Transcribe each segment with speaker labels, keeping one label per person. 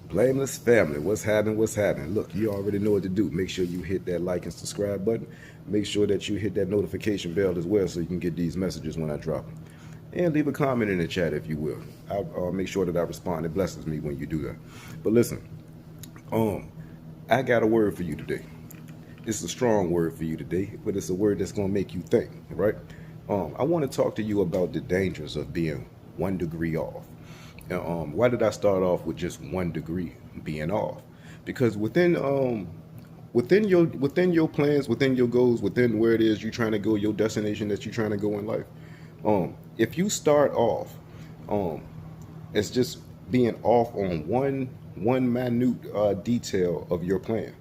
Speaker 1: Blameless family, what's happening? What's happening? Look, you already know what to do. Make sure you hit that like and subscribe button. Make sure that you hit that notification bell as well so you can get these messages when I drop them. And leave a comment in the chat if you will. I'll make sure that I respond. It blesses me when you do that. But listen, I got a word for you today. It's a strong word for you today, but it's a word that's going to make you think, right? I want to talk to you about the dangers of being 1 degree off. Now, why did I start off with just 1 degree being off? Because within your plans, within your goals, within where it is you're trying to go, your destination that you're trying to go in life, if you start off um, as just being off on one minute detail of your plan,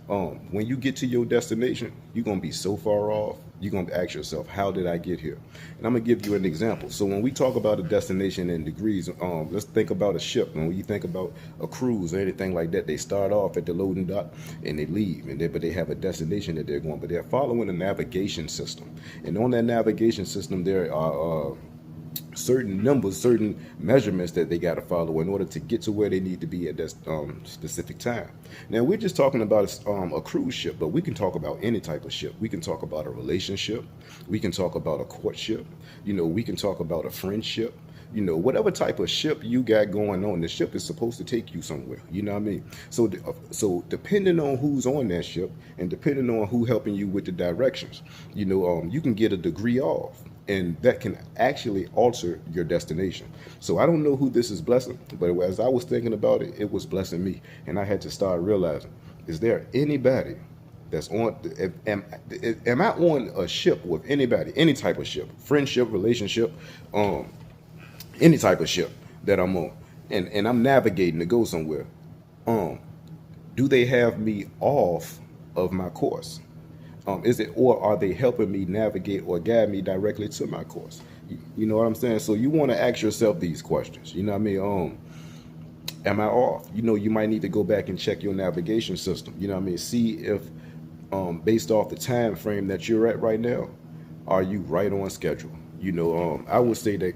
Speaker 1: when you get to your destination, you're gonna be so far off. You're gonna ask yourself, "How did I get here?" And I'm gonna give you an example. So when we talk about a destination in degrees, let's think about a ship. When you think about a cruise or anything like that, they start off at the loading dock and they leave, but they have a destination that they're going. But they're following a navigation system, and on that navigation system, there are certain numbers, certain measurements that they got to follow in order to get to where they need to be at that specific time. Now, we're just talking about a cruise ship, but we can talk about any type of ship. We can talk about a relationship. We can talk about a courtship. We can talk about a friendship. Whatever type of ship you got going on, the ship is supposed to take you somewhere. You know what I mean? So depending on who's on that ship and depending on who helping you with the directions, you can get 1 degree off, and that can actually alter your destination. So I don't know who this is blessing, but as I was thinking about it, it was blessing me, and I had to start realizing: is there anybody that's on? Am I on a ship with anybody? Any type of ship, friendship, relationship, any type of ship that I'm on, and I'm navigating to go somewhere. Um, do they have me off of my course? Is it, or are they helping me navigate or guide me directly to my course? You know what I'm saying? So you want to ask yourself these questions. You know what I mean? Am I off? You might need to go back and check your navigation system. You know what I mean? See if, based off the time frame that you're at right now, are you right on schedule? I would say that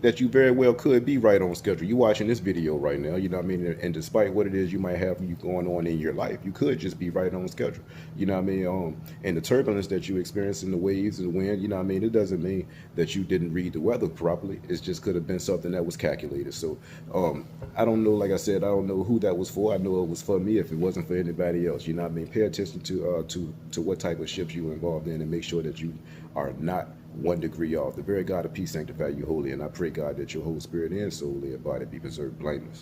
Speaker 1: that you very well could be right on schedule. You watching this video right now, you know what I mean, and despite what it is you might have you going on in your life, you could just be right on schedule. You know what I mean? And the turbulence that you experience in the waves and the wind, you know what I mean, it doesn't mean that you didn't read the weather properly. It just could have been something that was calculated. So I don't know. Like I said, I don't know who that was for. I know it was for me. If it wasn't for anybody else, you know what I mean. Pay attention to what type of ships you're involved in, and make sure that you are not 1 degree off. The very God of peace sanctify you wholly, and I pray, God, that your whole spirit and soul and body be preserved blameless.